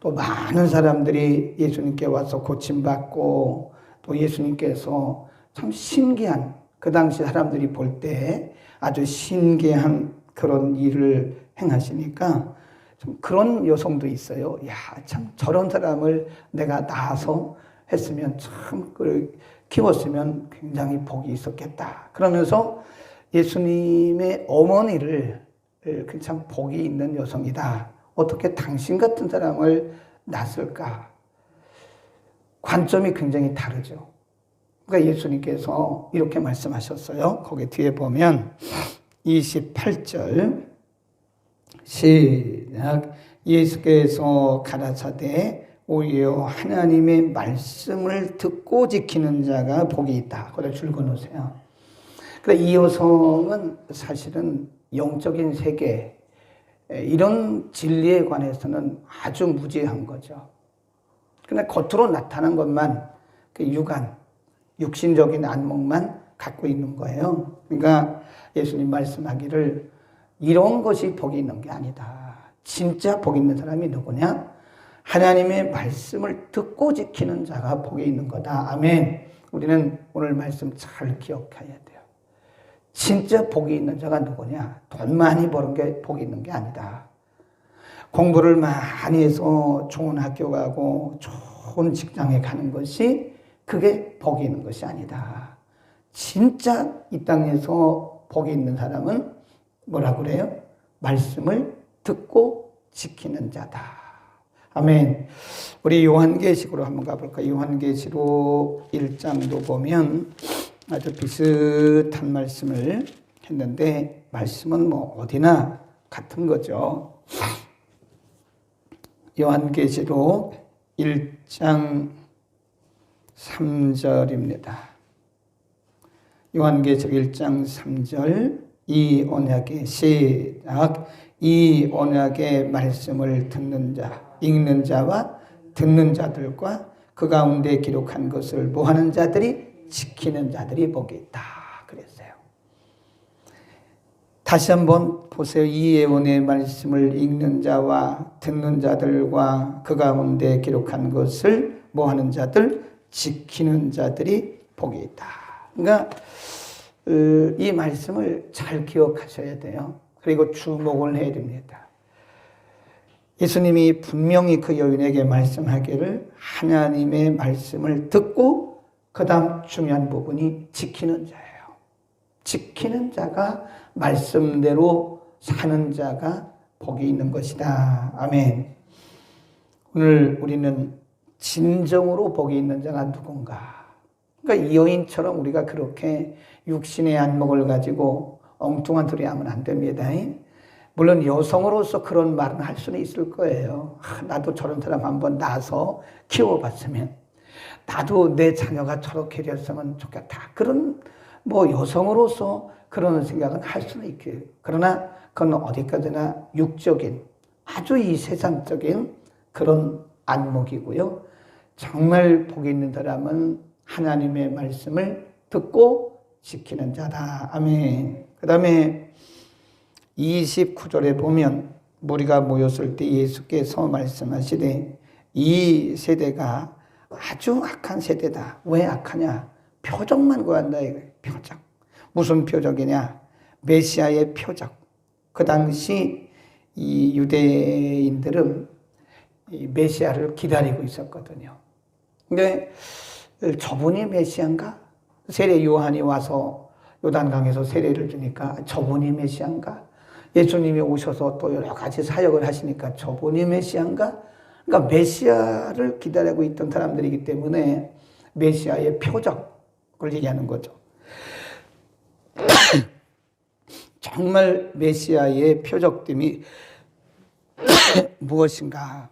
또 많은 사람들이 예수님께 와서 고침받고 또 예수님께서 참 신기한, 그 당시 사람들이 볼 때 아주 신기한 그런 일을 행하시니까 좀 그런 여성도 있어요. 야, 참 저런 사람을 내가 낳아서 했으면 참 키웠으면 굉장히 복이 있었겠다. 그러면서 예수님의 어머니를 참 복이 있는 여성이다. 어떻게 당신 같은 사람을 낳았을까? 관점이 굉장히 다르죠. 그러니까 예수님께서 이렇게 말씀하셨어요. 거기 뒤에 보면 28절 시작. 예수께서 가라사대 오히려 하나님의 말씀을 듣고 지키는 자가 복이 있다. 그걸 줄거 놓으세요. 그러니까 이 여성은 사실은 영적인 세계, 이런 진리에 관해서는 아주 무지한 거죠. 그러나 겉으로 나타난 것만 그 육신적인 안목만 갖고 있는 거예요. 그러니까 예수님 말씀하기를 이런 것이 복이 있는 게 아니다. 진짜 복 있는 사람이 누구냐? 하나님의 말씀을 듣고 지키는 자가 복이 있는 거다. 아멘. 우리는 오늘 말씀 잘 기억해야 돼요. 진짜 복이 있는 자가 누구냐? 돈 많이 버는 게 복이 있는 게 아니다. 공부를 많이 해서 좋은 학교 가고 좋은 직장에 가는 것이 그게 복이 있는 것이 아니다. 진짜 이 땅에서 복이 있는 사람은 뭐라고 그래요? 말씀을 듣고 지키는 자다. 아멘. 우리 요한계시록으로 한번 가볼까요? 요한계시록 1장도 보면 아주 비슷한 말씀을 했는데 말씀은 뭐 어디나 같은 거죠. 요한계시록 1장 3절입니다. 요한계시록 1장 3절 이 언약의 시작. 이 언약의 말씀을 듣는 자, 읽는 자와 듣는 자들과 그 가운데 기록한 것을 뭐하는 자들이 지키는 자들이 복이 있다 그랬어요. 다시 한번 보세요. 이 예언의 말씀을 읽는 자와 듣는 자들과 그 가운데 기록한 것을 뭐하는 자들? 지키는 자들이 복이 있다. 그러니까 이 말씀을 잘 기억하셔야 돼요. 그리고 주목을 해야 됩니다. 예수님이 분명히 그 여인에게 말씀하기를 하나님의 말씀을 듣고 그 다음 중요한 부분이 지키는 자예요. 지키는 자가 말씀대로 사는 자가 복이 있는 것이다. 아멘. 오늘 우리는 진정으로 복이 있는 자가 누군가. 그러니까 이 여인처럼 우리가 그렇게 육신의 안목을 가지고 엉뚱한 소리 하면 안 됩니다. 물론 여성으로서 그런 말은 할 수는 있을 거예요. 나도 저런 사람 한번 낳아서 키워봤으면, 나도 내 자녀가 저렇게 됐으면 좋겠다. 그런 여성으로서 그런 생각은 할 수는 있겠어요. 그러나 그건 어디까지나 육적인, 아주 이 세상적인 그런 안목이고요. 정말 복이 있는 사람은 하나님의 말씀을 듣고 지키는 자다. 아멘. 그 다음에 29절에 보면 무리가 모였을 때 예수께서 말씀하시되 이 세대가 아주 악한 세대다. 왜 악하냐? 표적만 구한다 이거예요. 표적. 무슨 표적이냐? 메시아의 표적. 그 당시 이 유대인들은 이 메시아를 기다리고 있었거든요. 근데 저분이 메시아인가? 세례 요한이 와서 요단강에서 세례를 주니까 저분이 메시아인가? 예수님이 오셔서 또 여러 가지 사역을 하시니까 저분이 메시아인가? 그러니까 메시아를 기다리고 있던 사람들이기 때문에 메시아의 표적을 얘기하는 거죠. 정말 메시아의 표적됨이 무엇인가?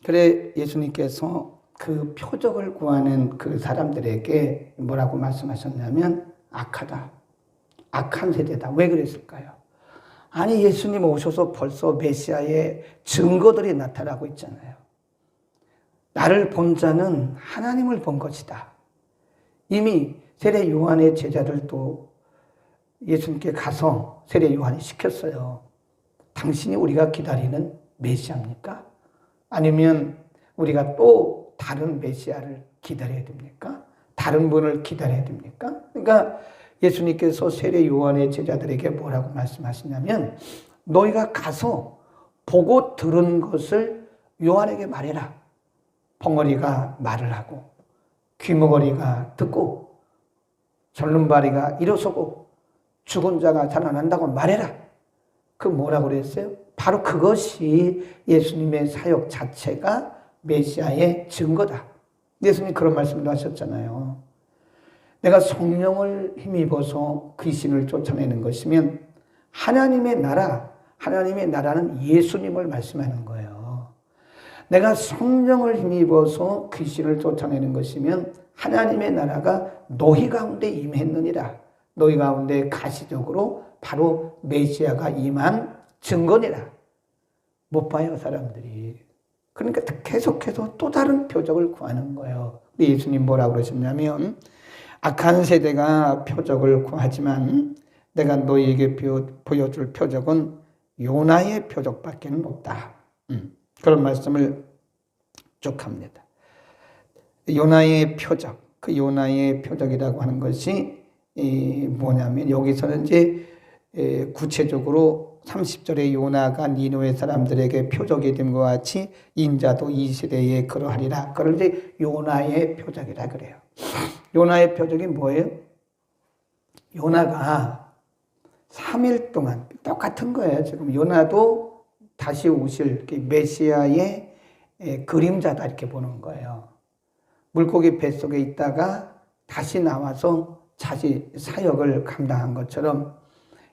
그래 예수님께서 그 표적을 구하는 그 사람들에게 뭐라고 말씀하셨냐면 악하다. 악한 세대다. 왜 그랬을까요? 아니 예수님 오셔서 벌써 메시아의 증거들이 나타나고 있잖아요. 나를 본 자는 하나님을 본 것이다. 이미 세례 요한의 제자들도 예수님께 가서 세례 요한이 시켰어요. 당신이 우리가 기다리는 메시아입니까? 아니면 우리가 또 다른 메시아를 기다려야 됩니까? 다른 분을 기다려야 됩니까? 그러니까 예수님께서 세례 요한의 제자들에게 뭐라고 말씀하시냐면 너희가 가서 보고 들은 것을 요한에게 말해라. 벙어리가 말을 하고 귀머거리가 듣고 절름발이가 일어서고 죽은 자가 살아난다고 말해라. 그 뭐라고 그랬어요? 바로 그것이 예수님의 사역 자체가 메시아의 증거다. 예수님 그런 말씀도 하셨잖아요. 내가 성령을 힘입어서 귀신을 쫓아내는 것이면 하나님의 나라는 예수님을 말씀하는 거예요. 내가 성령을 힘입어서 귀신을 쫓아내는 것이면 하나님의 나라가 너희 가운데 임했느니라. 너희 가운데 가시적으로 바로 메시아가 임한 증거니라. 못 봐요, 사람들이. 그러니까 계속해서 또 다른 표적을 구하는 거예요. 예수님 뭐라고 그러셨냐면 악한 세대가 표적을 구하지만 내가 너희에게 보여줄 표적은 요나의 표적밖에 없다. 그런 말씀을 쭉 합니다. 요나의 표적, 그 요나의 표적이라고 하는 것이 뭐냐면 여기서는 이제 구체적으로 30절에 요나가 니느웨 사람들에게 표적이 됨과 같이 인자도 이 세대에 그러하리라. 그걸 이제 요나의 표적이라 그래요. 요나의 표적이 뭐예요? 요나가 3일 동안 똑같은 거예요. 지금 요나도 다시 오실 메시아의 그림자다 이렇게 보는 거예요. 물고기 뱃속에 있다가 다시 나와서 다시 사역을 감당한 것처럼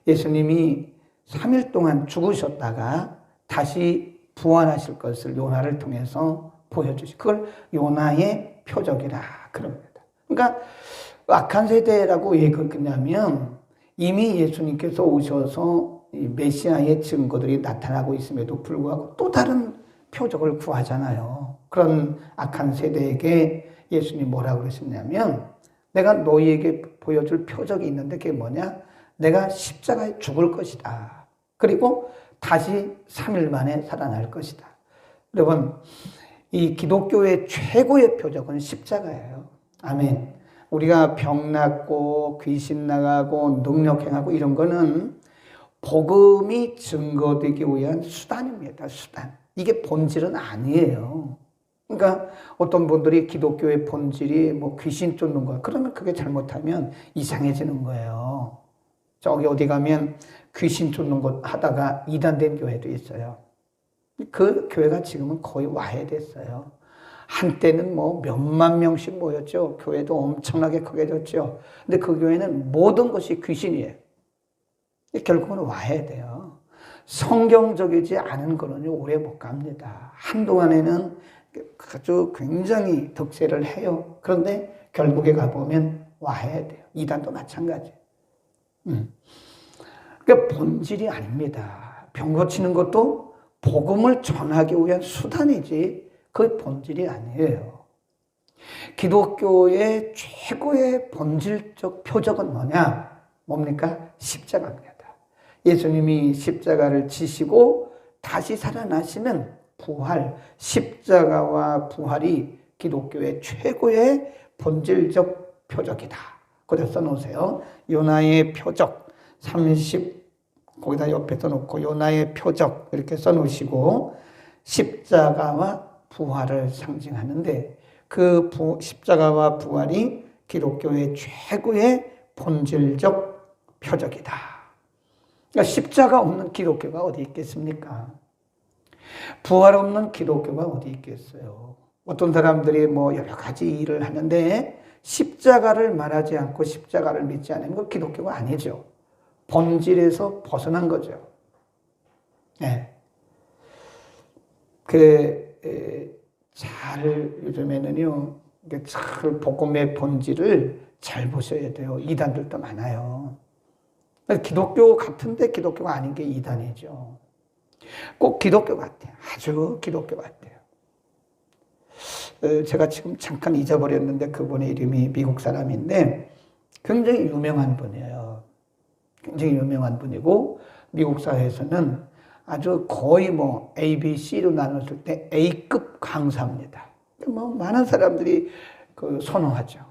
예수님이 3일 동안 죽으셨다가 다시 부활하실 것을 요나를 통해서 보여주시. 그걸 요나의 표적이라 그럽니다. 그러니까 악한 세대라고 왜 그러냐면 이미 예수님께서 오셔서 메시아의 증거들이 나타나고 있음에도 불구하고 또 다른 표적을 구하잖아요. 그런 악한 세대에게 예수님이 뭐라고 그러셨냐면 내가 너희에게 보여줄 표적이 있는데 그게 뭐냐? 내가 십자가에 죽을 것이다. 그리고 다시 3일 만에 살아날 것이다. 여러분, 이 기독교의 최고의 표적은 십자가예요. 아멘. 우리가 병 낫고 귀신 나가고 능력 행하고 이런 거는 복음이 증거되기 위한 수단입니다. 수단. 이게 본질은 아니에요. 그러니까 어떤 분들이 기독교의 본질이 뭐 귀신 쫓는 거야. 그러면 그게 잘못하면 이상해지는 거예요. 저기 어디 가면 귀신 쫓는 것 하다가 이단된 교회도 있어요. 그 교회가 지금은 거의 와해됐어요. 한때는 뭐 몇만 명씩 모였죠. 교회도 엄청나게 크게 졌죠. 근데 그 교회는 모든 것이 귀신이에요. 결국은 와해돼요. 성경적이지 않은 거는 오래 못 갑니다. 한동안에는 아주 굉장히 득세를 해요. 그런데 결국에 가보면 와해돼요. 이단도 마찬가지. 그러니까 본질이 아닙니다. 병 고치는 것도 복음을 전하기 위한 수단이지 그 본질이 아니에요. 기독교의 최고의 본질적 표적은 뭐냐? 뭡니까? 십자가입니다. 예수님이 십자가를 지시고 다시 살아나시는 부활, 십자가와 부활이 기독교의 최고의 본질적 표적이다. 거기다 써놓으세요. 요나의 표적 30 거기다 옆에 써놓고 요나의 표적 이렇게 써놓으시고 십자가와 부활을 상징하는데 그 십자가와 부활이 기독교의 최고의 본질적 표적이다. 그러니까 십자가 없는 기독교가 어디 있겠습니까? 부활 없는 기독교가 어디 있겠어요? 어떤 사람들이 뭐 여러 가지 일을 하는데 십자가를 말하지 않고 십자가를 믿지 않으면 그 기독교가 아니죠. 본질에서 벗어난 거죠. 네. 요즘에는요, 잘 복음의 본질을 잘 보셔야 돼요. 이단들도 많아요. 기독교 같은데 기독교가 아닌 게 이단이죠. 꼭 기독교 같아요. 아주 기독교 같아요. 제가 지금 잠깐 잊어버렸는데 그분의 이름이 미국 사람인데 굉장히 유명한 분이에요. 굉장히 유명한 분이고 미국 사회에서는 아주 거의 뭐 A, B, C로 나눴을 때 A급 강사입니다. 뭐 많은 사람들이 그 선호하죠.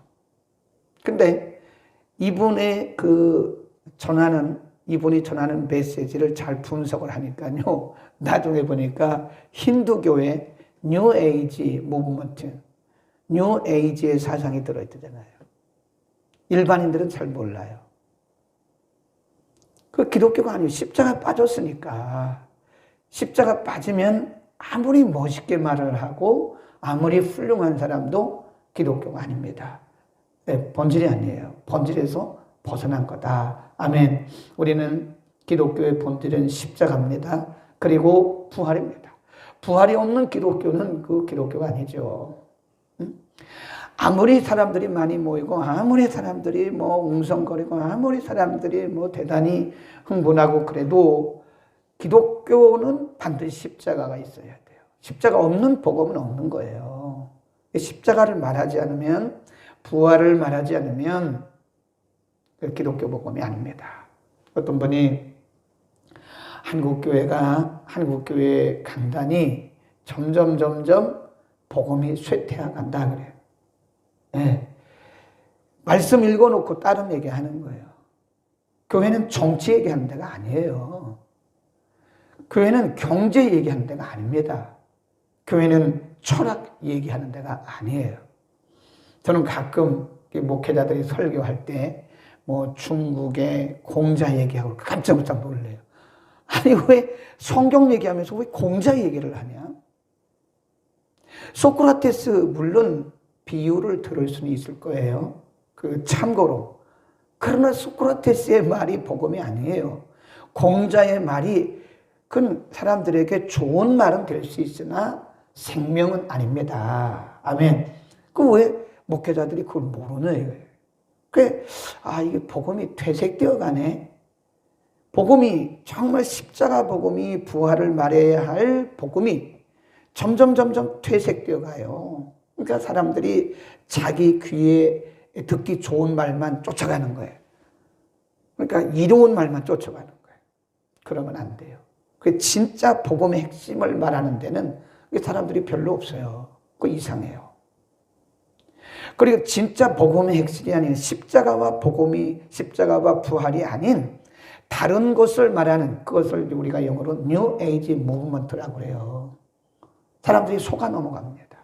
근데 이분이 전하는 메시지를 잘 분석을 하니까요. 나중에 보니까 힌두교의 뉴 에이지 무브먼트, 뉴 에이지의 사상이 들어있잖아요. 일반인들은 잘 몰라요. 그 기독교가 아니고 십자가 빠졌으니까 십자가 빠지면 아무리 멋있게 말을 하고 아무리 훌륭한 사람도 기독교가 아닙니다. 네, 본질이 아니에요. 본질에서 벗어난 거다. 아멘. 우리는 기독교의 본질은 십자가입니다. 그리고 부활입니다. 부활이 없는 기독교는 그 기독교가 아니죠. 아무리 사람들이 많이 모이고 아무리 사람들이 뭐 웅성거리고 아무리 사람들이 뭐 대단히 흥분하고 그래도 기독교는 반드시 십자가가 있어야 돼요. 십자가 없는 복음은 없는 거예요. 십자가를 말하지 않으면, 부활을 말하지 않으면 기독교 복음이 아닙니다. 어떤 분이 한국교회 강단이 점점 복음이 쇠퇴해 간다 그래요. 네. 말씀 읽어놓고 다른 얘기하는 거예요. 교회는 정치 얘기하는 데가 아니에요. 교회는 경제 얘기하는 데가 아닙니다. 교회는 철학 얘기하는 데가 아니에요. 저는 가끔 목회자들이 설교할 때 뭐 중국의 공자 얘기하고 깜짝깜짝 놀래요. 아니 왜 성경 얘기하면서 왜 공자 얘기를 하냐? 소크라테스 물론 비유를 들을 수는 있을 거예요. 그 참고로. 그러나 소크라테스의 말이 복음이 아니에요. 공자의 말이 그건 사람들에게 좋은 말은 될 수 있으나 생명은 아닙니다. 아멘. 그 왜 목회자들이 그걸 모르는 이게 복음이 퇴색되어 가네. 복음이 정말 십자가 복음이 부활을 말해야 할 복음이 점점 퇴색되어 가요. 그러니까 사람들이 자기 귀에 듣기 좋은 말만 쫓아가는 거예요. 그러니까 이로운 말만 쫓아가는 거예요. 그러면 안 돼요. 그 진짜 복음의 핵심을 말하는 데는 사람들이 별로 없어요. 그거 이상해요. 그리고 진짜 복음의 핵심이 아닌 십자가와 부활이 아닌 다른 것을 말하는 그것을 우리가 영어로 뉴 에이지 무브먼트라고 그래요. 사람들이 속아 넘어갑니다.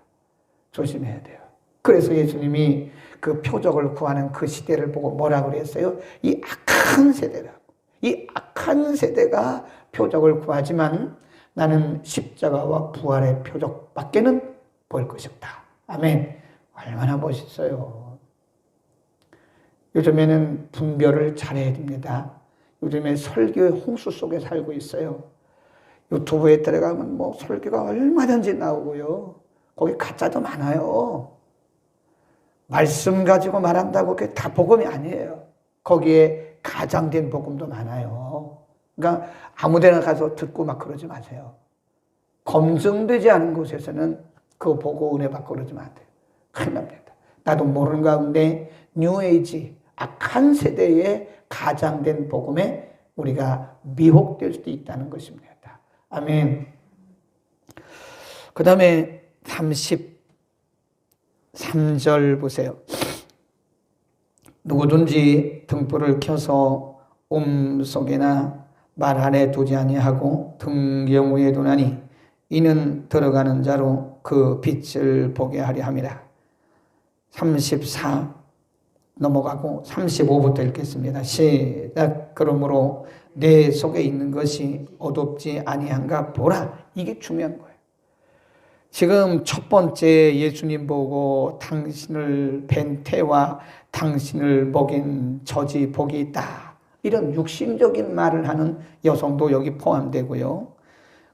조심해야 돼요. 그래서 예수님이 그 표적을 구하는 그 시대를 보고 뭐라고 그랬어요? 이 악한 세대라고. 이 악한 세대가 표적을 구하지만 나는 십자가와 부활의 표적밖에는 볼 것이 없다. 아멘. 얼마나 멋있어요. 요즘에는 분별을 잘해야 됩니다. 요즘에 설교의 홍수 속에 살고 있어요. 유튜브에 들어가면 뭐 설교가 얼마든지 나오고요. 거기 가짜도 많아요. 말씀 가지고 말한다고 그게 다 복음이 아니에요. 거기에 가장된 복음도 많아요. 그러니까 아무 데나 가서 듣고 막 그러지 마세요. 검증되지 않은 곳에서는 그거 보고 은혜 받고 그러지 마세요. 큰일 납니다. 나도 모르는 가운데 뉴에이지 악한 세대에 가장된 복음에 우리가 미혹될 수도 있다는 것입니다. 아멘. 그 다음에 33절 보세요. 누구든지 등불을 켜서 속에나 말 아래 두지 아니하고 등경 위에 두나니 이는 들어가는 자로 그 빛을 보게 하려 함이라. 34 넘어가고 35부터 읽겠습니다. 시작. 그러므로 내 속에 있는 것이 어둡지 아니한가 보라. 이게 중요한 거예요. 지금 첫 번째 예수님 보고 당신을 뵌 태와 당신을 먹인 젖이 복이 있다. 이런 육신적인 말을 하는 여성도 여기 포함되고요.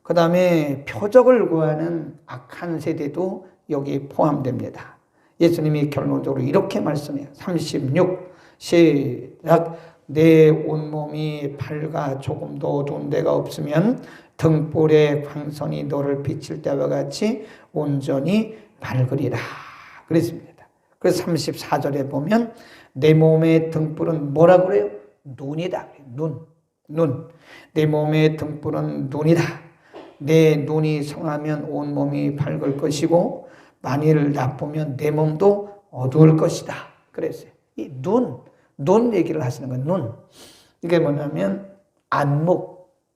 그 다음에 표적을 구하는 악한 세대도 여기 포함됩니다. 예수님이 결론적으로 이렇게 말씀해요. 36 시작. 내 온몸이 밝아 조금도 어두운 데가 없으면 등불의 광선이 너를 비칠 때와 같이 온전히 밝으리라 그랬습니다. 그래서 34절에 보면 내 몸의 등불은 뭐라 그래요? 눈이다. 눈. 눈. 내 몸의 등불은 눈이다. 내 눈이 성하면 온 몸이 밝을 것이고 만일 나쁘면 내 몸도 어두울 것이다. 그랬어요. 이 눈 얘기를 하시는 거예요. 눈. 이게 뭐냐면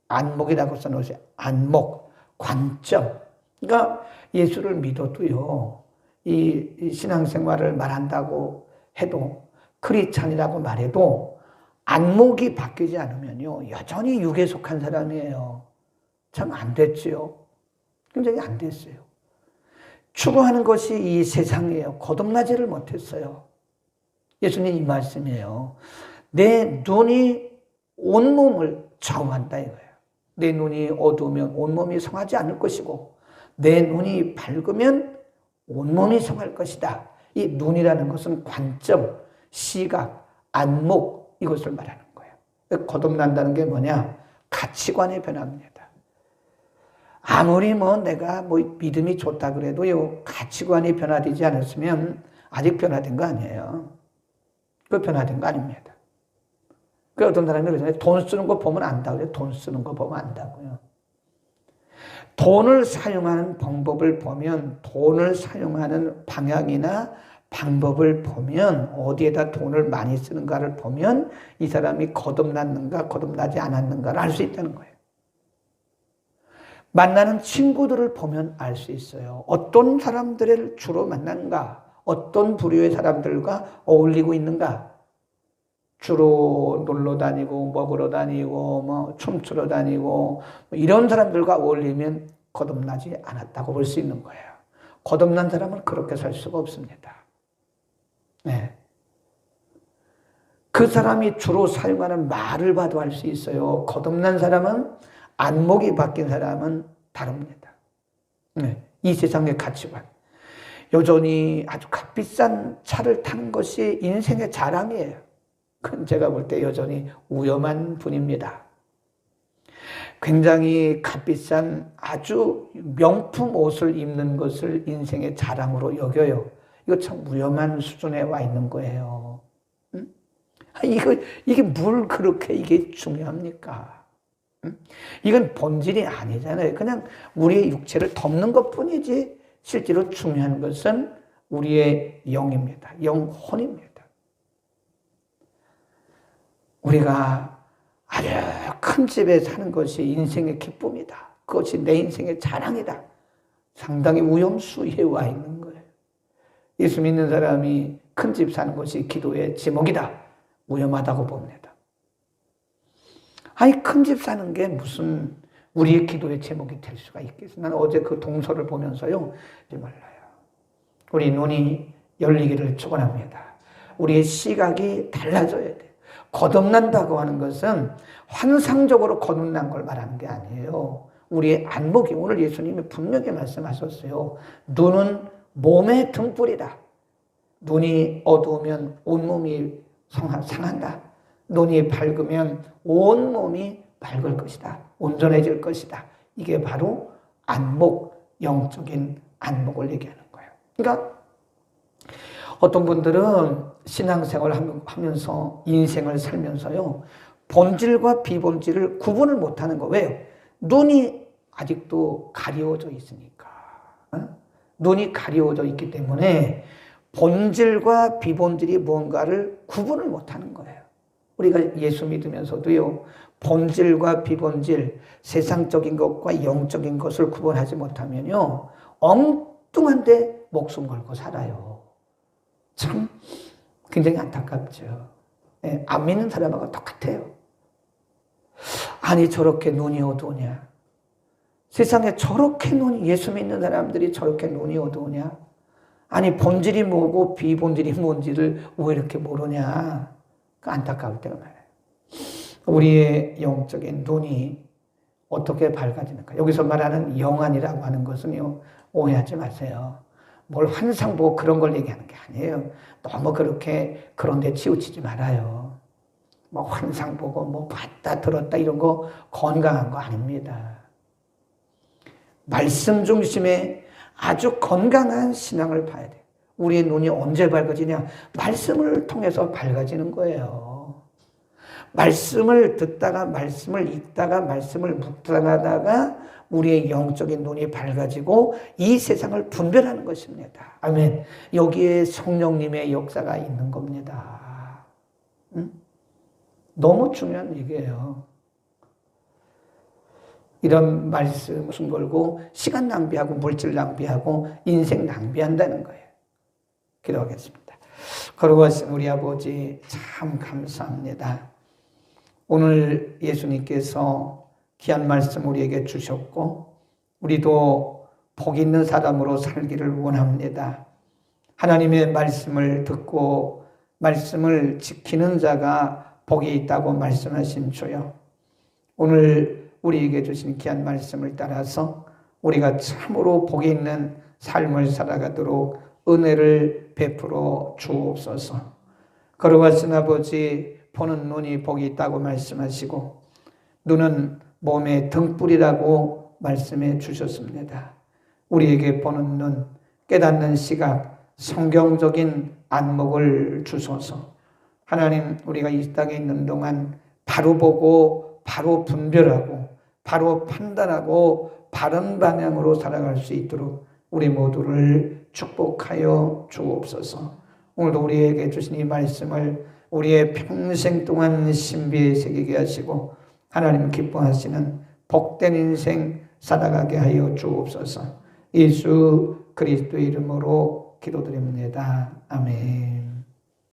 안목이라고 써놓으세요. 안목, 관점. 그러니까 예수를 믿어도요, 이 신앙생활을 말한다고 해도, 크리스찬이라고 말해도 안목이 바뀌지 않으면요, 여전히 육에 속한 사람이에요. 참 안 됐지요. 굉장히 안 됐어요. 추구하는 것이 이 세상이에요. 거듭나지를 못했어요. 예수님 이 말씀이에요. 내 눈이 온몸을 좌우한다 이거예요. 내 눈이 어두우면 온몸이 성하지 않을 것이고 내 눈이 밝으면 온몸이 성할 것이다. 이 눈이라는 것은 관점, 시각, 안목 이것을 말하는 거예요. 거듭난다는 게 뭐냐? 가치관의 변화입니다. 아무리 내가 믿음이 좋다 그래도요, 가치관이 변화되지 않았으면 아직 변화된 거 아니에요. 그 변화된 거 아닙니다. 그 어떤 사람이 그러잖아요. 돈 쓰는 거 보면 안다고요. 돈 쓰는 거 보면 안다고요. 돈을 사용하는 방법을 보면, 돈을 사용하는 방향이나 방법을 보면, 어디에다 돈을 많이 쓰는가를 보면 이 사람이 거듭났는가 거듭나지 않았는가를 알 수 있다는 거예요. 만나는 친구들을 보면 알 수 있어요. 어떤 사람들을 주로 만나는가, 어떤 부류의 사람들과 어울리고 있는가. 주로 놀러 다니고 먹으러 다니고 춤추러 다니고 이런 사람들과 어울리면 거듭나지 않았다고 볼 수 있는 거예요. 거듭난 사람은 그렇게 살 수가 없습니다. 네. 그 사람이 주로 사용하는 말을 봐도 알 수 있어요. 거듭난 사람은, 안목이 바뀐 사람은 다릅니다. 네. 이 세상의 가치관. 여전히 아주 값비싼 차를 타는 것이 인생의 자랑이에요. 그건 제가 볼 때 여전히 위험한 분입니다. 굉장히 값비싼 아주 명품 옷을 입는 것을 인생의 자랑으로 여겨요. 이거 참 위험한 수준에 와 있는 거예요. 이게 뭘 그렇게 이게 중요합니까? 이건 본질이 아니잖아요. 그냥 우리의 육체를 덮는 것 뿐이지 실제로 중요한 것은 우리의 영입니다. 영혼입니다. 우리가 아주 큰 집에 사는 것이 인생의 기쁨이다. 그것이 내 인생의 자랑이다. 상당히 위험수위에 와 있는 거예요. 예수 믿는 사람이 큰 집 사는 것이 기도의 제목이다. 위험하다고 봅니다. 아니, 큰 집 사는 게 무슨 우리의 기도의 제목이 될 수가 있겠어요? 나는 어제 그 동서를 보면서요, 몰라요. 우리 눈이 열리기를 축원합니다. 우리의 시각이 달라져야 돼요. 거듭난다고 하는 것은 환상적으로 거듭난 걸 말하는 게 아니에요. 우리의 안목이, 오늘 예수님이 분명히 말씀하셨어요. 눈은 몸의 등불이다. 눈이 어두우면 온몸이 상한다. 눈이 밝으면 온몸이 밝을 것이다. 온전해질 것이다. 이게 바로 안목, 영적인 안목을 얘기하는 거예요. 그러니까 어떤 분들은 신앙생활을 하면서 인생을 살면서요, 본질과 비본질을 구분을 못하는 거. 왜요? 눈이 아직도 가려워져 있으니까. 눈이 가려워져 있기 때문에 본질과 비본질이 뭔가를 구분을 못하는 거예요. 우리가 예수 믿으면서도요, 본질과 비본질, 세상적인 것과 영적인 것을 구분하지 못하면요, 엉뚱한데 목숨 걸고 살아요. 참 굉장히 안타깝죠. 네, 안 믿는 사람하고 똑같아요. 아니, 저렇게 눈이 어두우냐? 세상에 저렇게 예수 믿는 사람들이 저렇게 눈이 어두우냐? 아니, 본질이 뭐고 비본질이 뭔지를 왜 이렇게 모르냐? 안타까울 때가 많아요. 우리의 영적인 눈이 어떻게 밝아지는가? 여기서 말하는 영안이라고 하는 것은요, 오해하지 마세요. 뭘 환상 보고 그런 걸 얘기하는 게 아니에요. 너무 그렇게 그런 데 치우치지 말아요. 환상 보고 봤다 들었다 이런 거 건강한 거 아닙니다. 말씀 중심의 아주 건강한 신앙을 봐야 돼요. 우리의 눈이 언제 밝아지냐? 말씀을 통해서 밝아지는 거예요. 말씀을 듣다가 말씀을 읽다가 말씀을 묵상하다가 우리의 영적인 눈이 밝아지고 이 세상을 분별하는 것입니다. 아멘. 여기에 성령님의 역사가 있는 겁니다. 너무 중요한 얘기예요. 이런 말씀 무슨 걸고 시간 낭비하고 물질 낭비하고 인생 낭비한다는 거예요. 기도하겠습니다. 거룩하신 우리 아버지 참 감사합니다. 오늘 예수님께서 귀한 말씀 우리에게 주셨고 우리도 복 있는 사람으로 살기를 원합니다. 하나님의 말씀을 듣고 말씀을 지키는 자가 복이 있다고 말씀하신 주여, 오늘 우리에게 주신 귀한 말씀을 따라서 우리가 참으로 복이 있는 삶을 살아가도록 은혜를 베풀어 주옵소서. 거룩하신 아버지, 보는 눈이 복이 있다고 말씀하시고 눈은 몸의 등불이라고 말씀해 주셨습니다. 우리에게 보는 눈, 깨닫는 시각, 성경적인 안목을 주소서. 하나님, 우리가 이 땅에 있는 동안 바로 보고 바로 분별하고 바로 판단하고 바른 방향으로 살아갈 수 있도록 우리 모두를 축복하여 주옵소서. 오늘도 우리에게 주신 이 말씀을 우리의 평생 동안 신비에 새기게 하시고 하나님 기뻐하시는 복된 인생 살아가게 하여 주옵소서. 예수 그리스도의 이름으로 기도드립니다. 아멘.